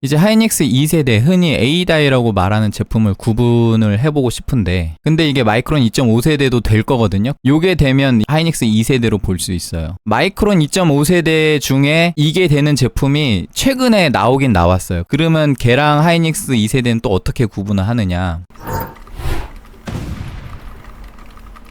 이제 하이닉스 2세대, 흔히 A다이라고 말하는 제품을 구분을 해보고 싶은데, 근데 이게 마이크론 2.5세대도 될 거거든요. 요게 되면 하이닉스 2세대로 볼 수 있어요. 마이크론 2.5세대 중에 이게 되는 제품이 최근에 나오긴 나왔어요. 그러면 걔랑 하이닉스 2세대는 또 어떻게 구분을 하느냐.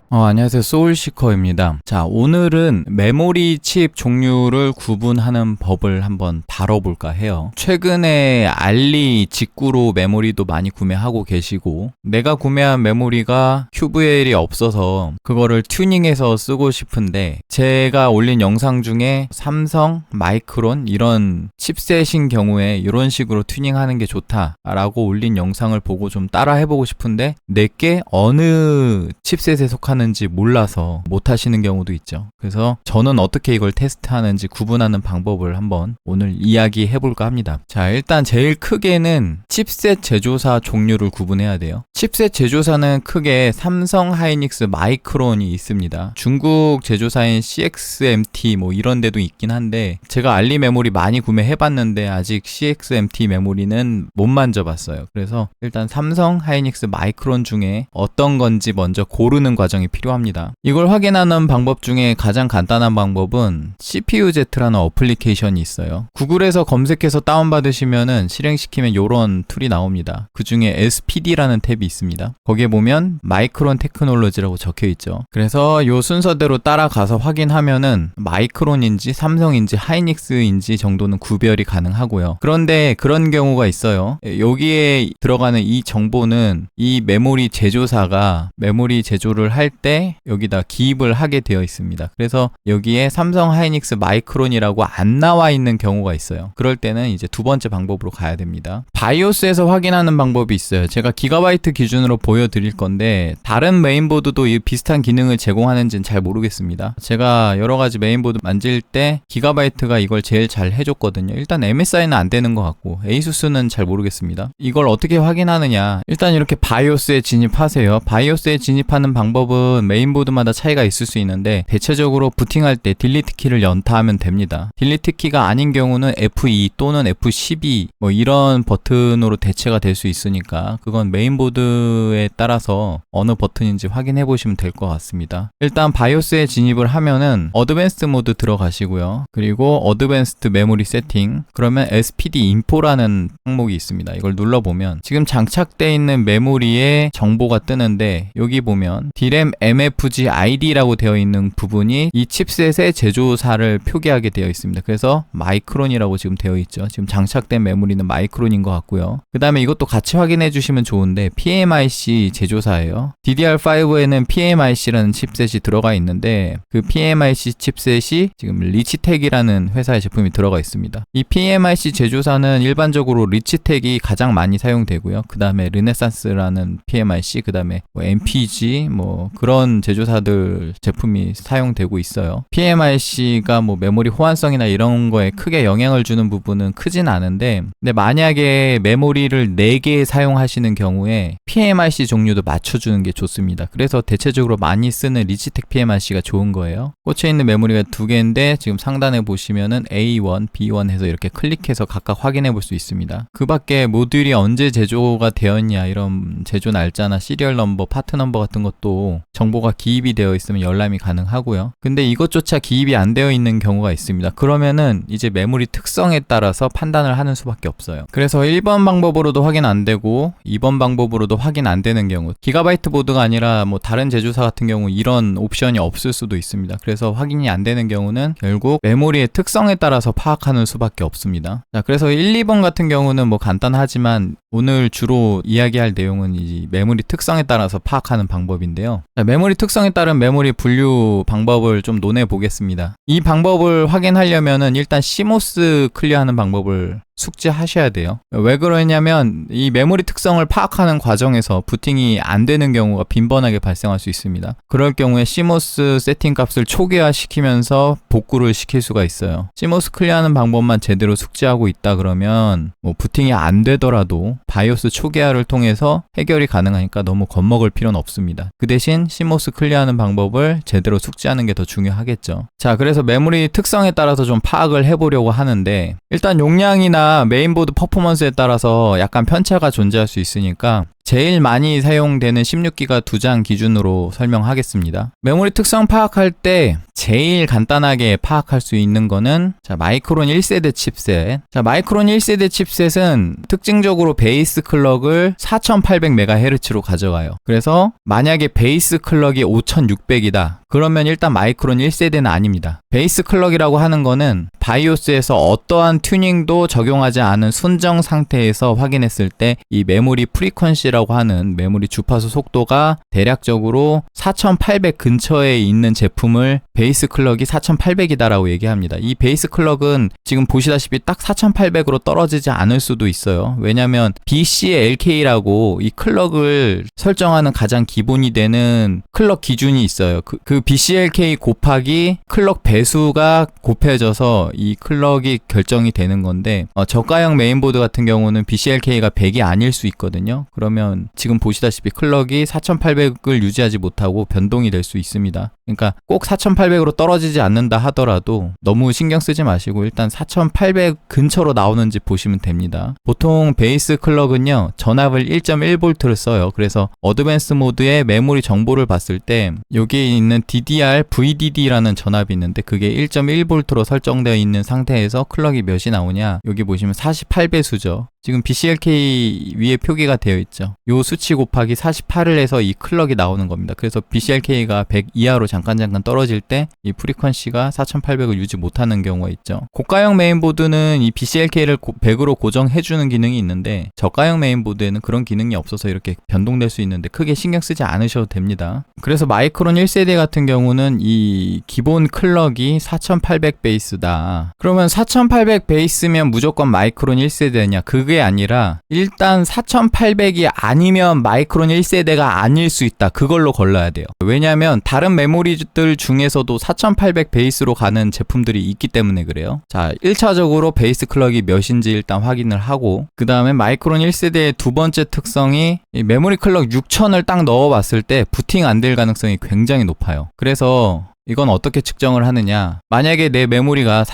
안녕하세요. 소울시커입니다. 자, 오늘은 메모리 칩 종류를 구분하는 법을 한번 다뤄볼까 해요. 최근에 알리 직구로 메모리도 많이 구매하고 계시고, 내가 구매한 메모리가 QVL이 없어서 그거를 튜닝해서 쓰고 싶은데, 제가 올린 영상 중에 삼성, 마이크론 이런 칩셋인 경우에 이런 식으로 튜닝하는 게 좋다라고 올린 영상을 보고 좀 따라 해보고 싶은데, 내게 어느 칩셋에 속하는지 몰라서 못 하시는 경우도 있죠. 그래서 저는 어떻게 이걸 테스트하는지 구분하는 방법을 한번 오늘 이야기해 볼까 합니다. 자, 일단 제일 크게는 칩셋 제조사 종류를 구분해야 돼요. 칩셋 제조사는 크게 삼성, 하이닉스, 마이크론이 있습니다. 중국 제조사인 CXMT 뭐 이런 데도 있긴 한데, 제가 알리 메모리 많이 구매해 봤는데 아직 CXMT 메모리는 못 만져봤어요. 그래서 일단 삼성, 하이닉스, 마이크론 중에 어떤 건지 먼저 고르는 과정이 필요합니다. 이걸 확인하는 방법 중에 가장 간단한 방법은 CPUZ라는 어플리케이션이 있어요. 구글에서 검색해서 다운받으시면은 실행시키면 이런 툴이 나옵니다. 그 중에 SPD라는 탭이 있습니다. 거기에 보면 마이크론 테크놀로지라고 적혀 있죠. 그래서 이 순서대로 따라가서 확인하면은 마이크론인지 삼성인지 하이닉스인지 정도는 구별이 가능하고요. 그런데 그런 경우가 있어요. 여기에 들어가는 이 정보는 이 메모리 제조사가 메모리 제조를 할 때 여기다 기입을 하게 되어 있습니다. 그래서 여기에 삼성, 하이닉스, 마이크론이라고 안 나와 있는 경우가 있어요. 그럴 때는 이제 두 번째 방법으로 가야 됩니다. 바이오스에서 확인하는 방법이 있어요. 제가 기가바이트 기준으로 보여드릴 건데, 다른 메인보드도 이 비슷한 기능을 제공하는지는 잘 모르겠습니다. 제가 여러 가지 메인보드 만질 때 기가바이트가 이걸 제일 잘 해줬거든요. 일단 MSI는 안 되는 것 같고 ASUS는 잘 모르겠습니다. 이걸 어떻게 확인하느냐, 일단 이렇게 바이오스에 진입하세요. 바이오스에 진입하는 방법은 메인보드마다 차이가 있을 수 있는데, 대체적으로 부팅할 때 딜리트 키를 연타하면 됩니다. 딜리트 키가 아닌 경우는 F2 또는 F12 뭐 이런 버튼으로 대체가 될 수 있으니까 그건 메인보드에 따라서 어느 버튼인지 확인해 보시면 될 것 같습니다. 일단 바이오스에 진입을 하면은 어드밴스드 모드 들어가시고요. 그리고 어드밴스드 메모리 세팅, 그러면 SPD 인포라는 항목이 있습니다. 이걸 눌러보면 지금 장착되어 있는 메모리의 정보가 뜨는데, 여기 보면 DRAM MFG ID라고 되어 있는 부분이 이 칩셋의 제조사를 표기하게 되어 있습니다. 그래서 마이크론이라고 지금 되어 있죠. 지금 장착된 메모리는 마이크론인 것 같고요. 그 다음에 이것도 같이 확인해 주시면 좋은데, PMIC 제조사예요. DDR5에는 PMIC라는 칩셋이 들어가 있는데, 그 PMIC 칩셋이 지금 리치텍이라는 회사의 제품이 들어가 있습니다. 이 PMIC 제조사는 일반적으로 리치텍이 가장 많이 사용되고요. 그 다음에 르네상스라는 PMIC, 그 다음에 뭐 MPG 뭐 그런 제조사들 제품이 사용되고 있어요. PMIC가 뭐 메모리 호환성이나 이런 거에 크게 영향을 주는 부분은 크진 않은데, 근데 만약에 메모리를 4개 사용하시는 경우에 PMIC 종류도 맞춰주는 게 좋습니다. 그래서 대체적으로 많이 쓰는 리치텍 PMIC가 좋은 거예요. 꽂혀 있는 메모리가 2개인데 지금 상단에 보시면은 A1, B1 해서 이렇게 클릭해서 각각 확인해 볼 수 있습니다. 그 밖에 모듈이 언제 제조가 되었냐 이런 제조 날짜나 시리얼 넘버, 파트 넘버 같은 것도 정보가 기입이 되어 있으면 열람이 가능하고요. 근데 이것조차 기입이 안 되어 있는 경우가 있습니다. 그러면은 이제 메모리 특성에 따라서 판단을 하는 수밖에 없어요. 그래서 1번 방법으로도 확인 안 되고 2번 방법으로도 확인 안 되는 경우, 기가바이트 보드가 아니라 뭐 다른 제조사 같은 경우 이런 옵션이 없을 수도 있습니다. 그래서 확인이 안 되는 경우는 결국 메모리의 특성에 따라서 파악하는 수밖에 없습니다. 자, 그래서 1, 2번 같은 경우는 뭐 간단하지만 오늘 주로 이야기할 내용은 이 메모리 특성에 따라서 파악하는 방법인데요. 자, 메모리 특성에 따른 메모리 분류 방법을 좀 논해 보겠습니다. 이 방법을 확인하려면은 일단 CMOS 클리어하는 방법을 숙지하셔야 돼요. 왜 그러냐면 이 메모리 특성을 파악하는 과정에서 부팅이 안 되는 경우가 빈번하게 발생할 수 있습니다. 그럴 경우에 CMOS 세팅 값을 초기화 시키면서 복구를 시킬 수가 있어요. CMOS 클리어하는 방법만 제대로 숙지하고 있다 그러면 뭐 부팅이 안 되더라도 바이오스 초기화를 통해서 해결이 가능하니까 너무 겁먹을 필요는 없습니다. 그 대신 CMOS 클리어하는 방법을 제대로 숙지하는 게 더 중요하겠죠. 자, 그래서 메모리 특성에 따라서 좀 파악을 해보려고 하는데, 일단 용량이나 메모리가 메인보드 퍼포먼스에 따라서 약간 편차가 존재할 수 있으니까 제일 많이 사용되는 16기가 2장 기준으로 설명하겠습니다. 메모리 특성 파악할 때 제일 간단하게 파악할 수 있는 거는 마이크론 1세대 칩셋. 마이크론 1세대 칩셋은 특징적으로 베이스 클럭을 4800MHz로 가져가요. 그래서 만약에 베이스 클럭이 5600이다. 그러면 일단 마이크론 1세대는 아닙니다. 베이스 클럭이라고 하는 거는 바이오스에서 어떠한 튜닝도 적용하지 않은 순정 상태에서 확인했을 때 이 메모리 프리퀀시라고 하는 메모리 주파수 속도가 대략적으로 4800 근처에 있는 제품을 베이스 클럭이 4800이다라고 얘기합니다. 이 베이스 클럭은 지금 보시다시피 딱 4800으로 떨어지지 않을 수도 있어요. 왜냐면 BCLK라고 이 클럭을 설정하는 가장 기본이 되는 클럭 기준이 있어요. 그 BCLK 곱하기 클럭 배수가 곱해져서 이 클럭이 결정이 되는 건데 저가형 메인보드 같은 경우는 BCLK가 100이 아닐 수 있거든요. 그러면 지금 보시다시피 클럭이 4800을 유지하지 못하고 변동이 될 수 있습니다. 그러니까 꼭 4800으로 떨어지지 않는다 하더라도 너무 신경 쓰지 마시고 일단 4800 근처로 나오는지 보시면 됩니다. 보통 베이스 클럭은요 전압을 1.1V를 써요. 그래서 어드밴스 모드의 메모리 정보를 봤을 때 여기에 있는 DDR VDD라는 전압이 있는데 그게 1.1V로 설정되어 있는 상태에서 클럭이 몇이 나오냐, 여기 보시면 48배수죠. 지금 BCLK 위에 표기가 되어 있죠. 요 수치 곱하기 48을 해서 이 클럭이 나오는 겁니다. 그래서 BCLK가 100 이하로 잠깐 떨어질 때 이 프리퀀시가 4800을 유지 못하는 경우가 있죠. 고가형 메인보드는 이 BCLK를 100으로 고정해주는 기능이 있는데 저가형 메인보드에는 그런 기능이 없어서 이렇게 변동될 수 있는데 크게 신경 쓰지 않으셔도 됩니다. 그래서 마이크론 1세대 같은 경우는 이 기본 클럭이 4800 베이스다. 그러면 4800 베이스면 무조건 마이크론 1세대냐? 그게 아니라 일단 4800이 아니면 마이크론 1세대가 아닐 수 있다. 그걸로 걸러야 돼요. 왜냐하면 다른 메모리들 중에서도 4800 베이스로 가는 제품들이 있기 때문에 그래요. 자, 1차적으로 베이스 클럭이 몇인지 일단 확인을 하고 그 다음에 마이크론 1세대의 두 번째 특성이 이 메모리 클럭 6000을 딱 넣어봤을 때 부팅 안 될 가능성이 굉장히 높아요. 그래서 이건 어떻게 측정을 하느냐, 만약에 내 메모리가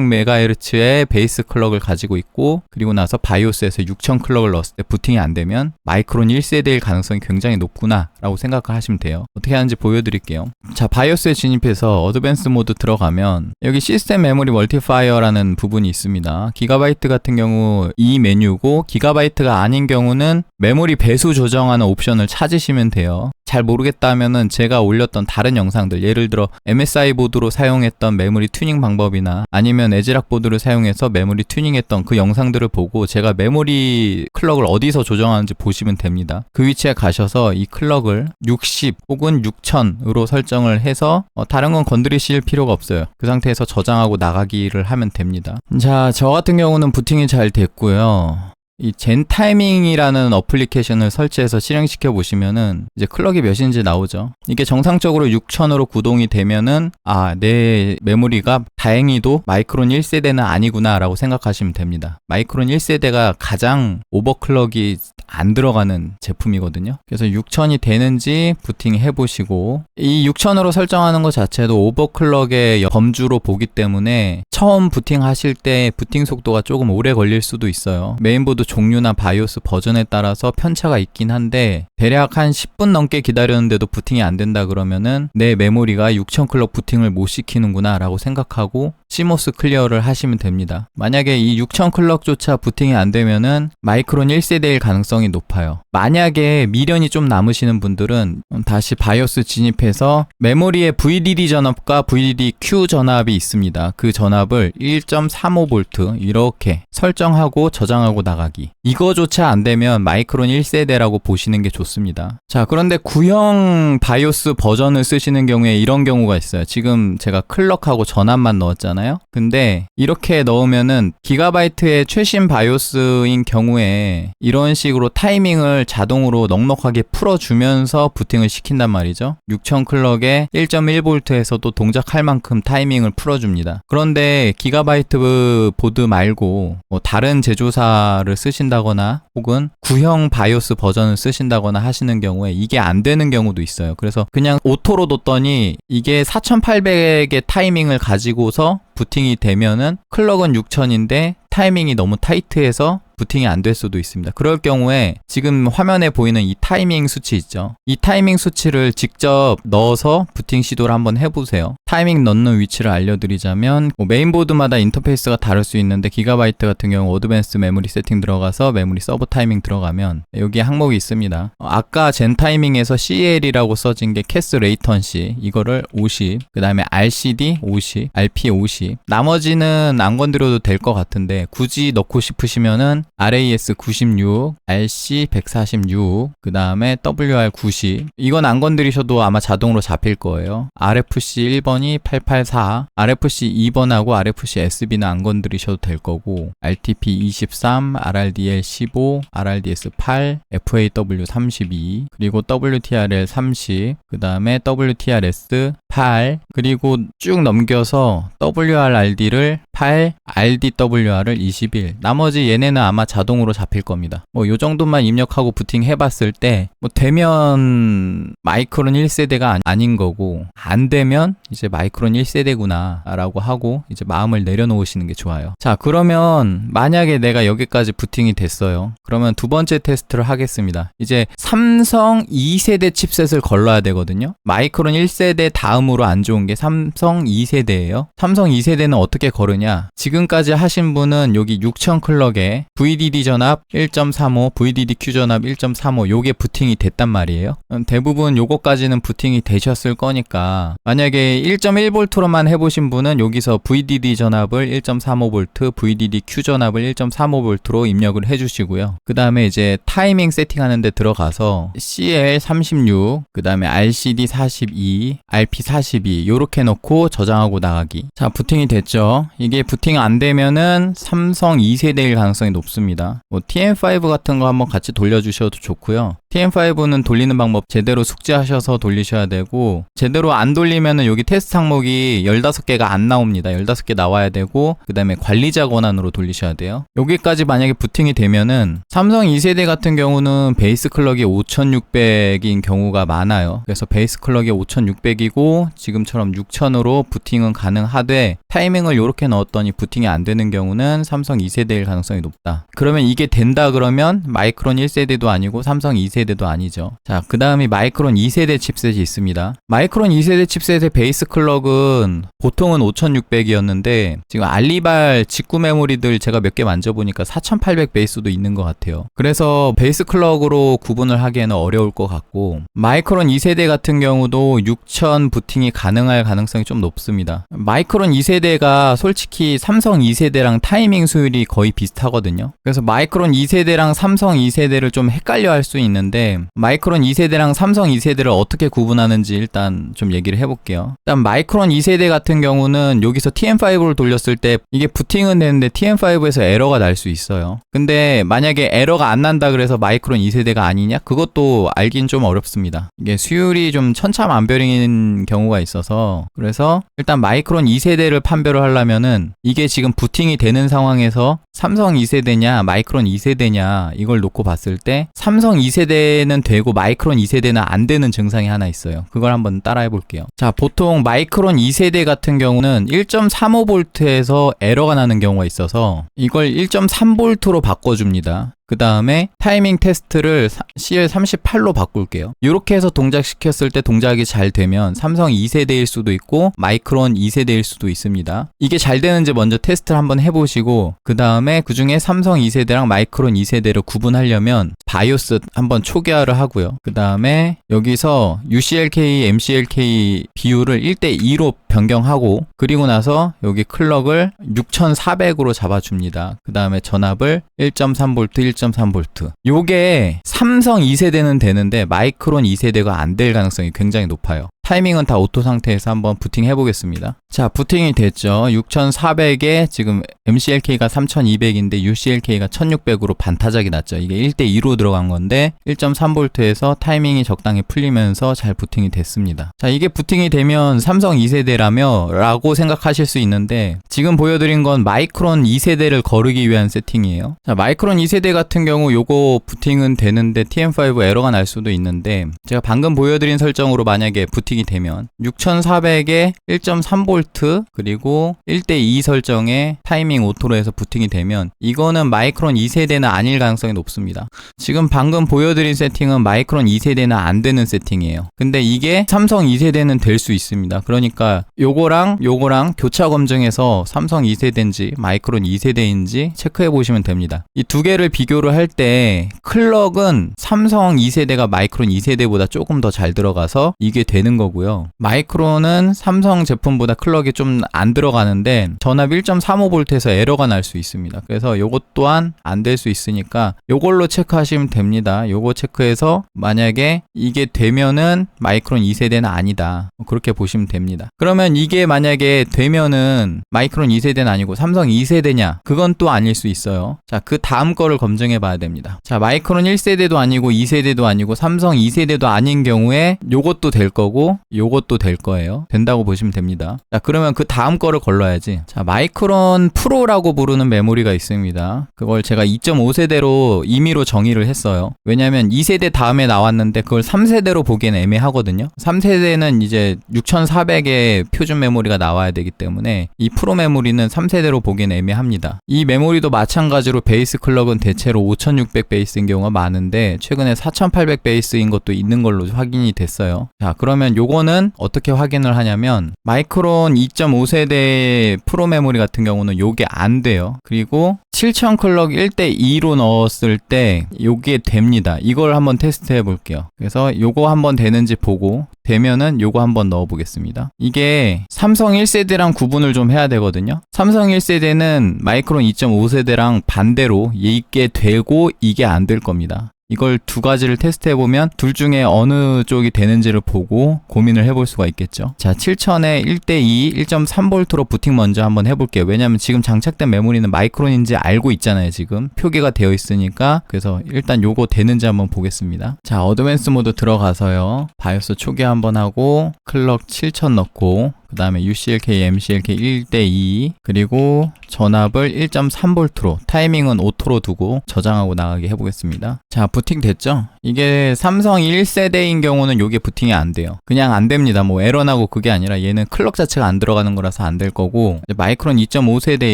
4800MHz의 베이스 클럭을 가지고 있고 그리고 나서 바이오스에서 6000 클럭을 넣었을 때 부팅이 안 되면 마이크론 1세대일 가능성이 굉장히 높구나 라고 생각을 하시면 돼요. 어떻게 하는지 보여드릴게요. 자, 바이오스에 진입해서 어드밴스 모드 들어가면 여기 시스템 메모리 멀티파이어라는 부분이 있습니다. 기가바이트 같은 경우 이 메뉴고 기가바이트가 아닌 경우는 메모리 배수 조정하는 옵션을 찾으시면 돼요. 잘 모르겠다면은 제가 올렸던 다른 영상들, 예를 들어 MSI 보드로 사용했던 메모리 튜닝 방법이나 아니면 에즈락 보드를 사용해서 메모리 튜닝했던 그 영상들을 보고 제가 메모리 클럭을 어디서 조정하는지 보시면 됩니다. 그 위치에 가셔서 이 클럭을 60 혹은 6000으로 설정을 해서 다른 건 건드리실 필요가 없어요. 그 상태에서 저장하고 나가기를 하면 됩니다. 자, 저 같은 경우는 부팅이 잘 됐고요. 이 젠타이밍이라는 어플리케이션을 설치해서 실행시켜 보시면은 이제 클럭이 몇인지 나오죠. 이게 정상적으로 6000으로 구동이 되면은 내 메모리가 다행히도 마이크론 1세대는 아니구나 라고 생각하시면 됩니다. 마이크론 1세대가 가장 오버클럭이 안 들어가는 제품이거든요. 그래서 6000이 되는지 부팅 해보시고, 이 6000으로 설정하는 것 자체도 오버클럭의 범주로 보기 때문에 처음 부팅 하실 때 부팅 속도가 조금 오래 걸릴 수도 있어요. 메인보드 종류나 바이오스 버전에 따라서 편차가 있긴 한데 대략 한 10분 넘게 기다렸는데도 부팅이 안 된다 그러면은 내 메모리가 6000 클럭 부팅을 못 시키는구나 라고 생각하고 CMOS 클리어를 하시면 됩니다. 만약에 이 6000 클럭조차 부팅이 안 되면은 마이크론 1세대일 가능성이 높아요. 만약에 미련이 좀 남으시는 분들은 다시 바이오스 진입해서 메모리에 VDD 전압과 VDD Q 전압이 있습니다. 그 전압을 1.35V 이렇게 설정하고 저장하고 나가기. 이거조차 안 되면 마이크론 1세대라고 보시는 게 좋습니다. 자, 그런데 구형 바이오스 버전을 쓰시는 경우에 이런 경우가 있어요. 지금 제가 클럭하고 전압만 넣었잖아요. 근데 이렇게 넣으면은 기가바이트의 최신 바이오스인 경우에 이런 식으로 타이밍을 자동으로 넉넉하게 풀어주면서 부팅을 시킨단 말이죠. 6000 클럭에 1.1V에서도 동작할 만큼 타이밍을 풀어줍니다. 그런데 기가바이트 보드 말고 다른 제조사를 쓰신다거나 혹은 구형 바이오스 버전을 쓰신다거나 하시는 경우에 이게 안 되는 경우도 있어요. 그래서 그냥 오토로 뒀더니 이게 4800의 타이밍을 가지고서 부팅이 되면은 클럭은 6000인데 타이밍이 너무 타이트해서 부팅이 안 될 수도 있습니다. 그럴 경우에 지금 화면에 보이는 이 타이밍 수치 있죠. 이 타이밍 수치를 직접 넣어서 부팅 시도를 한번 해보세요. 타이밍 넣는 위치를 알려드리자면 메인보드마다 인터페이스가 다를 수 있는데 기가바이트 같은 경우 어드밴스 메모리 세팅 들어가서 메모리 서브 타이밍 들어가면 여기에 항목이 있습니다. 아까 젠 타이밍에서 CL이라고 써진 게 캐스 레이턴시 이거를 50, 그 다음에 RCD 50, RP 50 나머지는 안 건드려도 될 것 같은데 굳이 넣고 싶으시면은 RAS 96, RC 146, 그 다음에 WR 90 이건 안 건드리셔도 아마 자동으로 잡힐 거예요. RFC 1번이 884, RFC 2번하고 RFC SB는 안 건드리셔도 될 거고 RTP 23, RRDL 15, RRDS 8, FAW 32 그리고 WTRL 30, 그 다음에 WTRS 8 그리고 쭉 넘겨서 WRRD를 8, RDWR을 21 나머지 얘네는 아마 자동으로 잡힐 겁니다. 요 정도만 입력하고 부팅 해봤을 때 되면 마이크론 1세대가 아닌 거고 안 되면 이제 마이크론 1세대구나 라고 하고 이제 마음을 내려놓으시는 게 좋아요. 자 그러면 만약에 내가 여기까지 부팅이 됐어요. 그러면 두 번째 테스트를 하겠습니다. 이제 삼성 2세대 칩셋을 걸러야 되거든요. 마이크론 1세대 다음으로 안 좋은 게 삼성 2세대예요. 삼성 2세대는 어떻게 걸으냐 지금까지 하신 분은 여기 6000 클럭에 VDD 전압 1.35, VDD Q 전압 1.35 요게 부팅이 됐단 말이에요. 대부분 요거까지는 부팅이 되셨을 거니까 만약에 1.1V로만 해보신 분은 여기서 VDD 전압을 1.35V, VDD Q 전압을 1.35V로 입력을 해주시고요. 그 다음에 이제 타이밍 세팅하는 데 들어가서 CL36, 그 다음에 RCD 42, RP 42 요렇게 놓고 저장하고 나가기. 자 부팅이 됐죠. 이게 부팅 안 되면은 삼성 2세대일 가능성이 높습니다. TM5 같은 거 한번 같이 돌려주셔도 좋고요. TM5는 돌리는 방법 제대로 숙지하셔서 돌리셔야 되고 제대로 안 돌리면은 여기 테스트 항목이 15개가 안 나옵니다. 15개 나와야 되고 그 다음에 관리자 권한으로 돌리셔야 돼요. 여기까지 만약에 부팅이 되면은 삼성 2세대 같은 경우는 베이스 클럭이 5600인 경우가 많아요. 그래서 베이스 클럭이 5600이고 지금처럼 6000으로 부팅은 가능하되 타이밍을 이렇게 넣었더니 부팅이 안 되는 경우는 삼성 2세대일 가능성이 높다. 그러면 이게 된다 그러면 마이크론 1세대도 아니고 삼성 2세대도 아니죠. 자, 그 다음이 마이크론 2세대 칩셋이 있습니다. 마이크론 2세대 칩셋의 베이스 클럭은 보통은 5600이었는데 지금 알리발 직구 메모리들 제가 몇 개 만져보니까 4800 베이스도 있는 것 같아요. 그래서 베이스 클럭으로 구분을 하기에는 어려울 것 같고 마이크론 2세대 같은 경우도 6000 부팅이 가능할 가능성이 좀 높습니다. 마이크론 2세대가 솔직히 삼성 2세대랑 타이밍 수율이 거의 비슷하거든요. 그래서 마이크론 2세대랑 삼성 2세대를 좀 헷갈려 할 수 있는데 마이크론 2세대랑 삼성 2세대를 어떻게 구분하는지 일단 좀 얘기를 해볼게요. 일단 마이크론 2세대 같은 경우는 여기서 TM5를 돌렸을 때 이게 부팅은 되는데 TM5에서 에러가 날 수 있어요. 근데 만약에 에러가 안 난다 그래서 마이크론 2세대가 아니냐? 그것도 알긴 좀 어렵습니다. 이게 수율이 좀 천차만별인 경우가 있어서 그래서 일단 마이크론 2세대를 판별을 하려면은 이게 지금 부팅이 되는 상황에서 삼성 2세대냐 마이크론 2세대냐 이걸 놓고 봤을 때 삼성 2세대는 되고 마이크론 2세대는 안 되는 증상이 하나 있어요. 그걸 한번 따라해 볼게요. 자, 보통 마이크론 2세대 같은 경우는 1.35V에서 에러가 나는 경우가 있어서 이걸 1.3V로 바꿔줍니다. 그 다음에 타이밍 테스트를 CL38로 바꿀게요. 이렇게 해서 동작시켰을 때 동작이 잘 되면 삼성 2세대일 수도 있고 마이크론 2세대일 수도 있습니다. 이게 잘 되는지 먼저 테스트를 한번 해보시고 그 다음에 그 중에 삼성 2세대랑 마이크론 2세대를 구분하려면 바이오스 한번 초기화를 하고요. 그 다음에 여기서 UCLK, MCLK 비율을 1:2로 변경하고 그리고 나서 여기 클럭을 6400으로 잡아줍니다. 그 다음에 전압을 1.3V, 1.3V. 요게 삼성 2세대는 되는데 마이크론 2세대가 안 될 가능성이 굉장히 높아요. 타이밍은 다 오토 상태에서 한번 부팅 해보겠습니다. 자, 부팅이 됐죠. 6400에 지금 MCLK가 3200인데 UCLK가 1600으로 반타작이 났죠. 이게 1:2로 들어간 건데 1.3V에서 타이밍이 적당히 풀리면서 잘 부팅이 됐습니다. 자, 이게 부팅이 되면 삼성 2세대라며 라고 생각하실 수 있는데 지금 보여드린 건 마이크론 2세대를 거르기 위한 세팅이에요. 자, 마이크론 2세대 같은 경우 요거 부팅은 되는데 TM5 에러가 날 수도 있는데 제가 방금 보여드린 설정으로 만약에 부팅이 부팅이 되면 6400에 1.3V 그리고 1대2 설정에 타이밍 오토로 해서 부팅이 되면 이거는 마이크론 2세대는 아닐 가능성이 높습니다. 지금 방금 보여드린 세팅은 마이크론 2세대는 안 되는 세팅이에요. 근데 이게 삼성 2세대는 될 수 있습니다. 그러니까 요거랑 교차 검증해서 삼성 2세대인지 마이크론 2세대인지 체크해 보시면 됩니다. 이 두 개를 비교를 할 때 클럭은 삼성 2세대가 마이크론 2세대보다 조금 더 잘 들어가서 이게 되는 거고요. 마이크론은 삼성 제품보다 클럭이 좀 안 들어가는데 전압 1.35V에서 에러가 날 수 있습니다. 그래서 요것 또한 안 될 수 있으니까 요걸로 체크하시면 됩니다. 요거 체크해서 만약에 이게 되면은 마이크론 2세대는 아니다. 그렇게 보시면 됩니다. 그러면 이게 만약에 되면은 마이크론 2세대는 아니고 삼성 2세대냐? 그건 또 아닐 수 있어요. 자, 그 다음 거를 검증해 봐야 됩니다. 자, 마이크론 1세대도 아니고 2세대도 아니고 삼성 2세대도 아닌 경우에 요것도 될 거고 요것도 될 거예요. 된다고 보시면 됩니다. 자, 그러면 그 다음 거를 걸러야지. 자, 마이크론 프로라고 부르는 메모리가 있습니다. 그걸 제가 2.5세대로 임의로 정의를 했어요. 왜냐면 2세대 다음에 나왔는데 그걸 3세대로 보기엔 애매하거든요. 3세대는 이제 6400의 표준 메모리가 나와야 되기 때문에 이 프로 메모리는 3세대로 보기엔 애매합니다. 이 메모리도 마찬가지로 베이스 클럭은 대체로 5600 베이스인 경우가 많은데 최근에 4800 베이스인 것도 있는 걸로 확인이 됐어요. 자, 그러면 요거는 어떻게 확인을 하냐면 마이크론 2.5세대 프로 메모리 같은 경우는 요게 안 돼요. 그리고 7000 클럭 1대2로 넣었을 때 요게 됩니다. 이걸 한번 테스트 해 볼게요. 그래서 요거 한번 되는지 보고 되면은 요거 한번 넣어 보겠습니다. 이게 삼성 1세대랑 구분을 좀 해야 되거든요. 삼성 1세대는 마이크론 2.5세대랑 반대로 이게 되고 이게 안 될 겁니다. 이걸 두 가지를 테스트해보면 둘 중에 어느 쪽이 되는지를 보고 고민을 해볼 수가 있겠죠. 자, 7000에 1대2 1.3V로 부팅 먼저 한번 해볼게요. 왜냐면 지금 장착된 메모리는 마이크론인지 알고 있잖아요. 지금 표기가 되어 있으니까. 그래서 일단 요거 되는지 한번 보겠습니다. 자, 어드밴스 모드 들어가서요. 바이오스 초기 한번 하고 클럭 7000 넣고 그 다음에 UCLK, MCLK 1대2 그리고 전압을 1.3V로 타이밍은 오토로 두고 저장하고 나가게 해보겠습니다. 자, 부팅 됐죠? 이게 삼성 1세대인 경우는 요게 부팅이 안 돼요. 그냥 안 됩니다. 뭐 에러 나고 그게 아니라 얘는 클럭 자체가 안 들어가는 거라서 안 될 거고 마이크론 2.5세대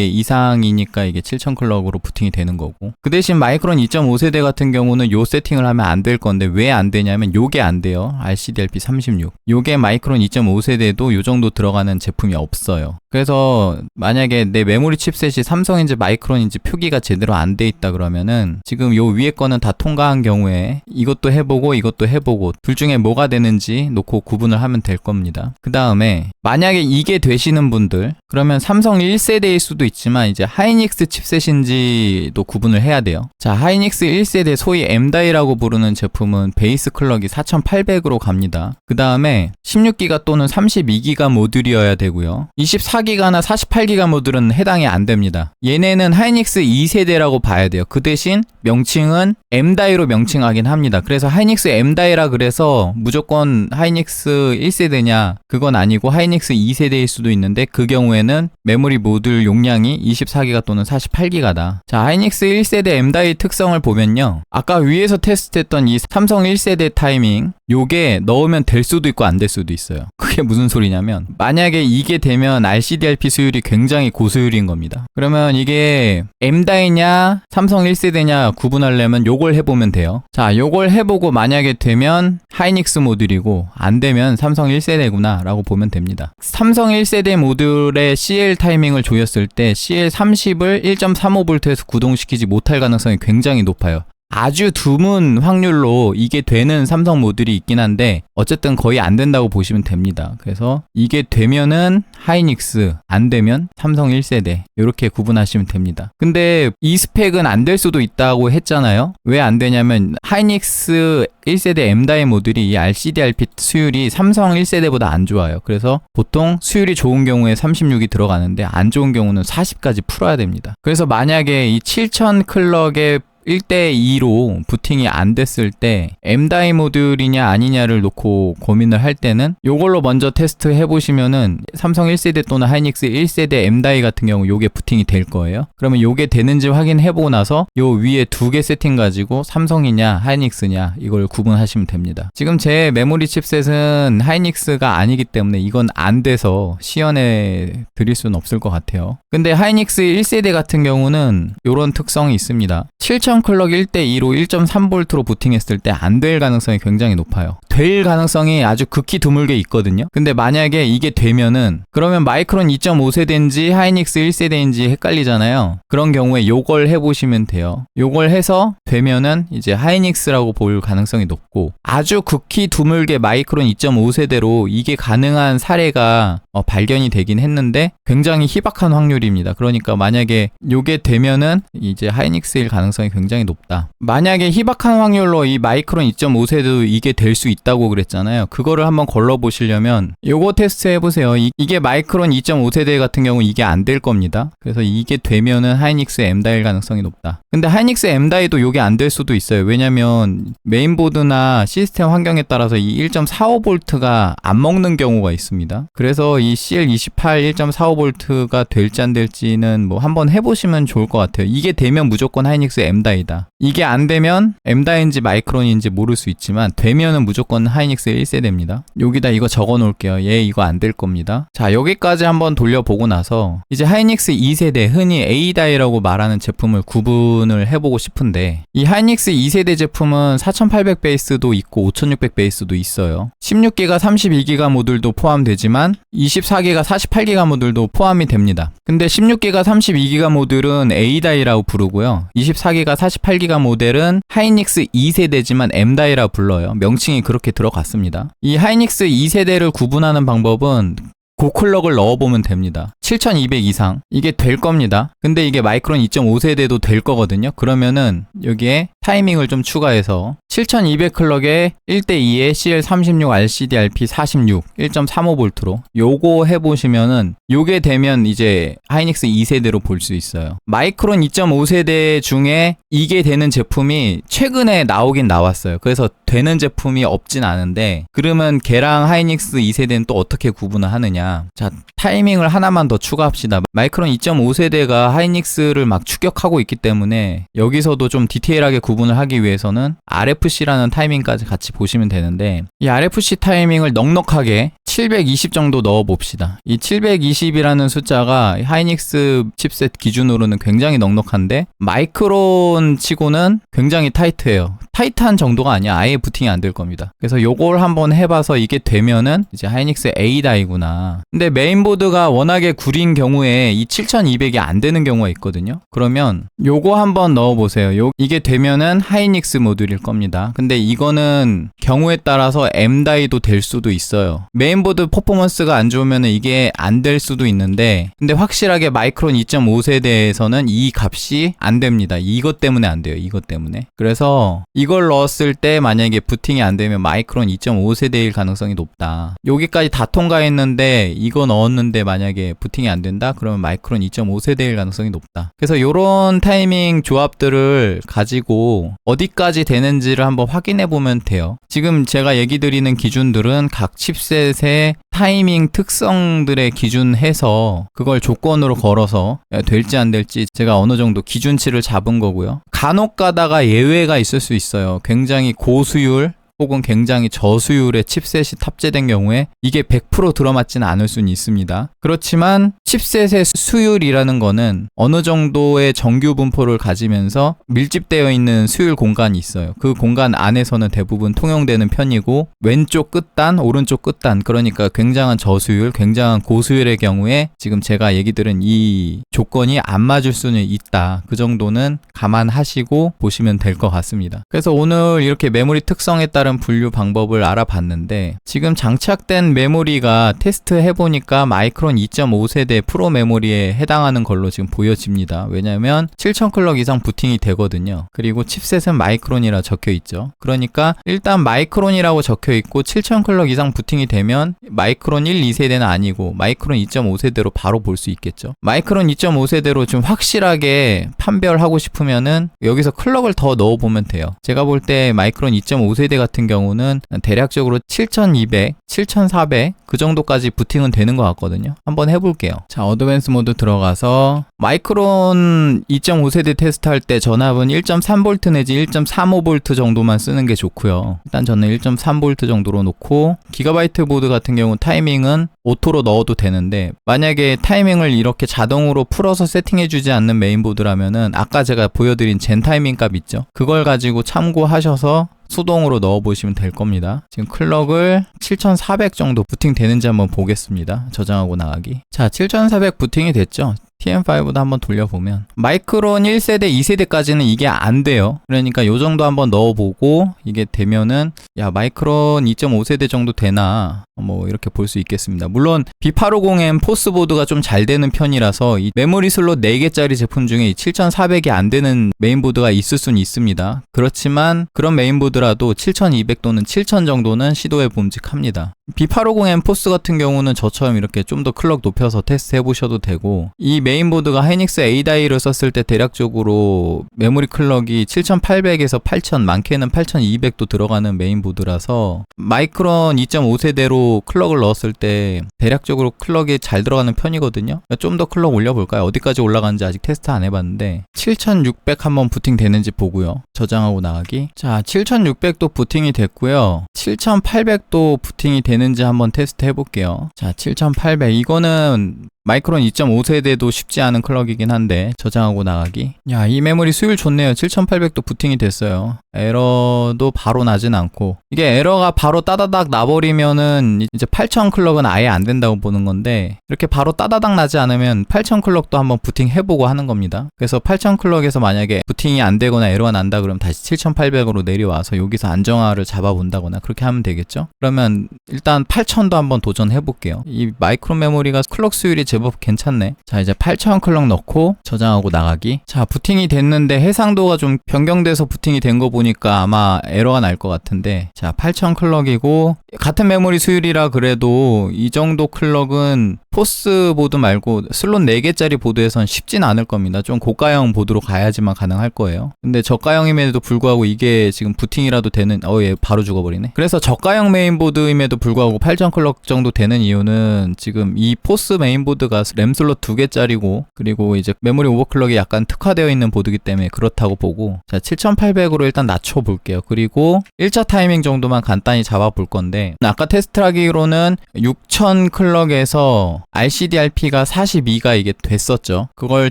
이상이니까 이게 7000 클럭으로 부팅이 되는 거고 그 대신 마이크론 2.5세대 같은 경우는 요 세팅을 하면 안 될 건데 왜 안 되냐면 요게 안 돼요. RCDLP36 요게 마이크론 2.5세대도 요 정도 들어가는 제품이 없어요. 그래서 만약에 내 메모리 칩셋이 삼성인지 마이크론인지 표기가 제대로 안 돼 있다 그러면은 지금 요 위에 거는 다 통과한 경우에 이것도 해보고 이것도 해보고 둘 중에 뭐가 되는지 놓고 구분을 하면 될 겁니다. 그 다음에 만약에 이게 되시는 분들 그러면 삼성 1세대일 수도 있지만 이제 하이닉스 칩셋인지도 구분을 해야 돼요. 자, 하이닉스 1세대 소위 M다이라고 부르는 제품은 베이스 클럭이 4800으로 갑니다. 그 다음에 16기가 또는 32기가 모듈이어야 되고요. 24기가나 48기가 모듈은 해당이 안 됩니다. 얘네는 하이닉스 2세대라고 봐야 돼요. 그 대신 명칭은 M다이로 명칭하긴 합니다. 그래서 하이닉스 M다이라 그래서 무조건 하이닉스 1세대냐 그건 아니고 하이닉스 2세대일 수도 있는데 그 경우에는 메모리 모듈 용량이 24기가 또는 48기가다. 자, 하이닉스 1세대 M다이 특성을 보면요. 아까 위에서 테스트했던 이 삼성 1세대 타이밍 요게 넣으면 될 수도 있고 안 될 수도 있어요. 그게 무슨 소리냐면 만약에 이게 되면 RCDLP 수율이 굉장히 고수율인 겁니다. 그러면 이게 M다이냐 삼성 1세대냐 구분하려면 요걸 해보면 돼요. 자, 요걸 해보고 만약에 되면 하이닉스 모듈이고 안 되면 삼성 1세대구나 라고 보면 됩니다. 삼성 1세대 모듈의 CL 타이밍을 조였을 때 CL30을 1.35V에서 구동시키지 못할 가능성이 굉장히 높아요. 아주 드문 확률로 이게 되는 삼성 모듈이 있긴 한데 어쨌든 거의 안 된다고 보시면 됩니다. 그래서 이게 되면은 하이닉스, 안 되면 삼성 1세대 이렇게 구분하시면 됩니다. 근데 이 스펙은 안 될 수도 있다고 했잖아요. 왜 안 되냐면 하이닉스 1세대 M다이 모듈이 이 RCDLP 수율이 삼성 1세대보다 안 좋아요. 그래서 보통 수율이 좋은 경우에 36이 들어가는데 안 좋은 경우는 40까지 풀어야 됩니다. 그래서 만약에 이 7000 클럭의 1대2로 부팅이 안 됐을 때 M다이 모듈이냐 아니냐를 놓고 고민을 할 때는 요걸로 먼저 테스트 해보시면은 삼성 1세대 또는 하이닉스 1세대 M다이 같은 경우 요게 부팅이 될 거예요. 그러면 요게 되는지 확인해보고 나서 요 위에 두 개 세팅 가지고 삼성이냐 하이닉스냐 이걸 구분하시면 됩니다. 지금 제 메모리 칩셋은 하이닉스가 아니기 때문에 이건 안 돼서 시연해 드릴 수는 없을 것 같아요. 근데 하이닉스 1세대 같은 경우는 요런 특성이 있습니다. 7000 클럭 1대2로 1.3V로 부팅했을 때 안 될 가능성이 굉장히 높아요. 될 가능성이 아주 극히 드물게 있거든요. 근데 만약에 이게 되면은 그러면 마이크론 2.5세대인지 하이닉스 1세대인지 헷갈리잖아요. 그런 경우에 요걸 해보시면 돼요. 요걸 해서 되면은 이제 하이닉스라고 볼 가능성이 높고 아주 극히 드물게 마이크론 2.5세대로 이게 가능한 사례가 발견이 되긴 했는데 굉장히 희박한 확률입니다. 그러니까 만약에 요게 되면은 이제 하이닉스일 가능성이 굉장히 높다. 만약에 희박한 확률로 이 마이크론 2.5세대도 이게 될 수 있다고 그랬잖아요. 그거를 한번 걸러보시려면 요거 테스트 해보세요. 이게 마이크론 2.5세대 같은 경우 이게 안 될 겁니다. 그래서 이게 되면은 하이닉스 M다일 가능성이 높다. 근데 하이닉스 M다이도 요게 안 될 수도 있어요. 왜냐면 메인보드나 시스템 환경에 따라서 이 1.45V가 안 먹는 경우가 있습니다. 그래서 이 CL28 1.45V가 될지 안 될지는 뭐 한번 해보시면 좋을 것 같아요. 이게 되면 무조건 하이닉스 M다이다. 이게 안 되면 M다인지 마이크론인지 모를 수 있지만 되면은 무조건 하이닉스 1세대입니다. 여기다 이거 적어 놓을게요. 얘 이거 안 될 겁니다. 자, 여기까지 한번 돌려보고 나서 이제 하이닉스 2세대 흔히 A다이라고 말하는 제품을 구분을 해보고 싶은데 이 하이닉스 2세대 제품은 4800 베이스도 있고 5600 베이스도 있어요. 16기가 32기가 모듈도 포함되지만 24기가 48기가 모듈도 포함이 됩니다. 근데 16기가 32기가 모듈은 A다이라고 부르고요. 24기가 48기가 모델은 하이닉스 2세대지만 M다이라 불러요. 명칭이 그렇게 들어갔습니다. 이 하이닉스 2세대를 구분하는 방법은 고클럭을 넣어보면 됩니다. 7200 이상 이게 될 겁니다. 근데 이게 마이크론 2.5세대도 될 거거든요. 그러면은 여기에 타이밍을 좀 추가해서 7200 클럭에 1대2에 CL36 RCD-RP46 1.35V로 요거 해보시면은 요게 되면 이제 하이닉스 2세대로 볼 수 있어요. 마이크론 2.5세대 중에 이게 되는 제품이 최근에 나오긴 나왔어요. 그래서 되는 제품이 없진 않은데 그러면 걔랑 하이닉스 2세대는 또 어떻게 구분을 하느냐. 자, 타이밍을 하나만 더 추가합시다. 마이크론 2.5세대가 하이닉스를 막 추격하고 있기 때문에 여기서도 좀 디테일하게 구분을 하기 위해서는 RFC라는 타이밍까지 같이 보시면 되는데 이 RFC 타이밍을 넉넉하게 720 정도 넣어 봅시다. 이 720이라는 숫자가 하이닉스 칩셋 기준으로는 굉장히 넉넉한데 마이크론 치고는 굉장히 타이트해요. 타이트한 정도가 아니야. 아예 부팅이 안 될 겁니다. 그래서 요걸 한번 해봐서 이게 되면은 이제 하이닉스 A다이구나. 근데 메인보드가 워낙에 구린 경우에 이 7200이 안 되는 경우가 있거든요. 그러면 요거 한번 넣어보세요. 이게 되면은 하이닉스 모듈일 겁니다. 근데 이거는 경우에 따라서 M다이도 될 수도 있어요. 메인보드 퍼포먼스가 안 좋으면 이게 안 될 수도 있는데 근데 확실하게 마이크론 2.5세대에서는 이 값이 안 됩니다. 이것 때문에 안 돼요. 이것 때문에. 그래서 이걸 넣었을 때 만약에 부팅이 안 되면 마이크론 2.5세대일 가능성이 높다. 여기까지 다 통과했는데 이거 넣었는데 만약에 부팅이 안 된다? 그러면 마이크론 2.5세대일 가능성이 높다. 그래서 요런 타이밍 조합들을 가지고 어디까지 되는지를 한번 확인해 보면 돼요. 지금 제가 얘기 드리는 기준들은 각 칩셋의 타이밍 특성들의 기준해서 그걸 조건으로 걸어서 될지 안 될지 제가 어느 정도 기준치를 잡은 거고요. 간혹 가다가 예외가 있을 수 있어요. 굉장히 고수율 혹은 굉장히 저수율의 칩셋이 탑재된 경우에 이게 100% 들어맞지는 않을 수는 있습니다. 그렇지만 칩셋의 수율이라는 거는 어느 정도의 정규 분포를 가지면서 밀집되어 있는 수율 공간이 있어요. 그 공간 안에서는 대부분 통용되는 편이고 왼쪽 끝단, 오른쪽 끝단 그러니까 굉장한 저수율, 굉장한 고수율의 경우에 지금 제가 얘기 들은 이 조건이 안 맞을 수는 있다. 그 정도는 감안하시고 보시면 될 것 같습니다. 그래서 오늘 이렇게 메모리 특성에 따른 다른 분류 방법을 알아봤는데 지금 장착된 메모리가 테스트 해보니까 마이크론 2.5세대 프로 메모리에 해당하는 걸로 지금 보여집니다. 왜냐면 7000 클럭 이상 부팅이 되거든요. 그리고 칩셋은 마이크론이라 적혀 있죠. 그러니까 일단 마이크론이라고 적혀 있고 7000 클럭 이상 부팅이 되면 마이크론 1, 2세대는 아니고 마이크론 2.5세대로 바로 볼 수 있겠죠. 마이크론 2.5세대로 좀 확실하게 판별하고 싶으면은 여기서 클럭을 더 넣어보면 돼요. 제가 볼 때 마이크론 2.5세대 같은 경우는 대략적으로 7200, 7400 그 정도까지 부팅은 되는 것 같거든요. 한번 해볼게요. 자, 어드밴스 모드 들어가서 마이크론 2.5세대 테스트할 때 전압은 1.3V 내지 1.35V 정도만 쓰는 게 좋고요. 일단 저는 1.3V 정도로 놓고 기가바이트 보드 같은 경우 타이밍은 오토로 넣어도 되는데 만약에 타이밍을 이렇게 자동으로 풀어서 세팅해주지 않는 메인보드라면은 아까 제가 보여드린 젠 타이밍 값 있죠? 그걸 가지고 참고하셔서 수동으로 넣어보시면 될 겁니다. 지금 클럭을 7400 정도 부팅 되는지 한번 보겠습니다. 저장하고 나가기. 자, 7400 부팅이 됐죠? TM5도 한번 돌려보면 마이크론 1세대, 2세대까지는 이게 안 돼요. 그러니까 요 정도 한번 넣어보고 이게 되면은 야 마이크론 2.5세대 정도 되나 뭐 이렇게 볼 수 있겠습니다. 물론 B850M 포스보드가 좀 잘 되는 편이라서 이 메모리 슬롯 4개짜리 제품 중에 7400이 안 되는 메인보드가 있을 수는 있습니다. 그렇지만 그런 메인보드라도 7200 또는 7000 정도는 시도해 봄직합니다. B850M 포스 같은 경우는 저처럼 이렇게 좀 더 클럭 높여서 테스트 해보셔도 되고 이 메인보드가 하이닉스 A다이를 썼을 때 대략적으로 메모리 클럭이 7800에서 8000, 많게는 8200도 들어가는 메인보드라서 마이크론 2.5세대로 클럭을 넣었을 때 대략적으로 클럭이 잘 들어가는 편이거든요. 좀 더 클럭 올려볼까요? 어디까지 올라가는지 아직 테스트 안 해봤는데 7600 한번 부팅 되는지 보고요. 저장하고 나가기. 자, 7600도 부팅이 됐고요. 7800도 부팅이 되는지 한번 테스트 해볼게요. 자, 7800 이거는 마이크론 2.5세대도 쉽지 않은 클럭이긴 한데 저장하고 나가기. 야, 이 메모리 수율 좋네요. 7800도 부팅이 됐어요. 에러도 바로 나진 않고 이게 에러가 바로 따다닥 나버리면은 이제 8000 클럭은 아예 안 된다고 보는 건데 이렇게 바로 따다닥 나지 않으면 8000 클럭도 한번 부팅 해보고 하는 겁니다. 그래서 8000 클럭에서 만약에 부팅이 안 되거나 에러가 난다 그러면 다시 7800으로 내려와서 여기서 안정화를 잡아본다거나 그렇게 하면 되겠죠. 그러면 일단 8000도 한번 도전해 볼게요. 이 마이크론 메모리가 클럭 수율이 제법 괜찮네. 자, 이제 8000 클럭 넣고 저장하고 나가기. 자, 부팅이 됐는데 해상도가 좀 변경돼서 부팅이 된 거 보니까 아마 에러가 날 것 같은데 자, 8000 클럭이고 같은 메모리 수율이라 그래도 이 정도 클럭은 포스 보드 말고 슬롯 4개짜리 보드에선 쉽진 않을 겁니다. 좀 고가형 보드로 가야지만 가능할 거예요. 근데 저가형임에도 불구하고 이게 지금 부팅이라도 되는 얘 바로 죽어버리네. 그래서 저가형 메인보드임에도 불구하고 8000 클럭 정도 되는 이유는 지금 이 포스 메인보드가 램 슬롯 2개짜리고 그리고 이제 메모리 오버클럭이 약간 특화되어 있는 보드이기 때문에 그렇다고 보고 자, 7800으로 일단 낮춰볼게요. 그리고 1차 타이밍 정도만 간단히 잡아볼 건데 아까 테스트하기로는 6000 클럭에서 RCD-RP가 42가 이게 됐었죠. 그걸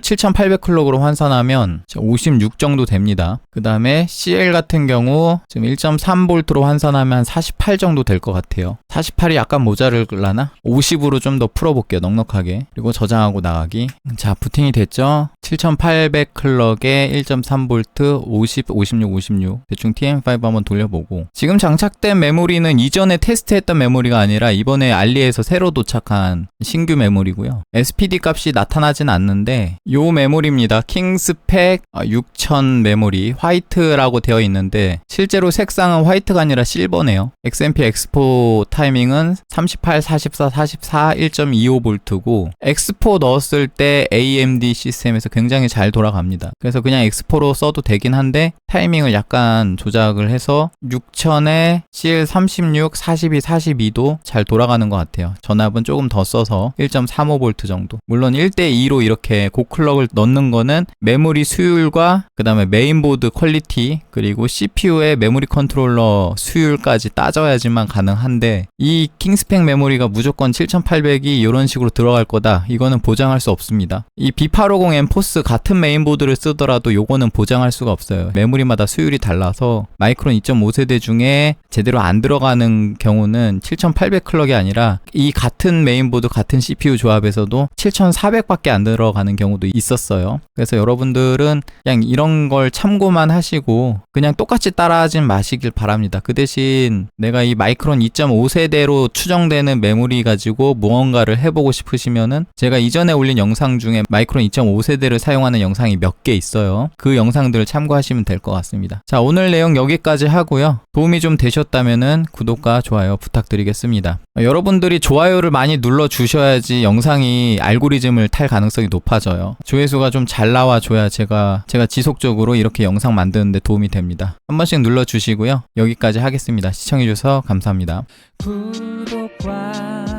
7800 클럭으로 환산하면 56 정도 됩니다. 그 다음에 CL 같은 경우 지금 1.3V로 환산하면 48 정도 될 것 같아요. 48이 약간 모자르려나? 50으로 좀 더 풀어볼게요. 넉넉하게. 그리고 저장하고 나가기. 자, 부팅이 됐죠? 7800 클럭에 1.3V 50, 56, 56 대충 TM5 한번 돌려보고 지금 장착된 메모리는 이전에 테스트했던 메모리가 아니라 이번에 알리에서 새로 도착한 신규 메모리고요. SPD 값이 나타나진 않는데 요 메모리입니다. 킹스펙 6000 메모리 화이트라고 되어 있는데 실제로 색상은 화이트가 아니라 실버네요. XMP X4 타이밍은 38, 44, 44, 1.25V고 X4 넣었을 때 AMD 시스템에서 굉장히 잘 돌아갑니다. 그래서 그냥 X4로 써도 되긴 한데 타이밍을 약간 조작을 해서 6000에 CL36, 42, 42도 잘 돌아가는 것 같아요. 전압은 조금 더 써서 1.35V 정도. 물론 1대2로 이렇게 고클럭을 넣는 거는 메모리 수율과 그 다음에 메인보드 퀄리티 그리고 CPU의 메모리 컨트롤러 수율까지 따져야지만 가능한데 이 킹스펙 메모리가 무조건 7800이 이런 식으로 들어갈 거다. 이거는 보장할 수 없습니다. 이 B850M 포스 같은 메인보드를 쓰더라도 요거는 보장할 수가 없어요. 메모리마다 수율이 달라서 마이크론 2.5세대 중에 제대로 안 들어가는 경우는 7800 클럭이 아니라 이 같은 메인보드 같은 같은 CPU 조합에서도 7400밖에 안 들어가는 경우도 있었어요. 그래서 여러분들은 그냥 이런 걸 참고만 하시고 그냥 똑같이 따라하진 마시길 바랍니다. 그 대신 내가 이 마이크론 2.5세대로 추정되는 메모리 가지고 무언가를 해보고 싶으시면은 제가 이전에 올린 영상 중에 마이크론 2.5세대를 사용하는 영상이 몇 개 있어요. 그 영상들을 참고하시면 될 것 같습니다. 자, 오늘 내용 여기까지 하고요. 도움이 좀 되셨다면은 구독과 좋아요 부탁드리겠습니다. 여러분들이 좋아요를 많이 눌러주셔야지 영상이 알고리즘을 탈 가능성이 높아져요. 조회수가 좀 잘 나와줘야 제가 지속적으로 이렇게 영상 만드는데 도움이 됩니다. 한 번씩 눌러주시고요. 여기까지 하겠습니다. 시청해주셔서 감사합니다. 구독과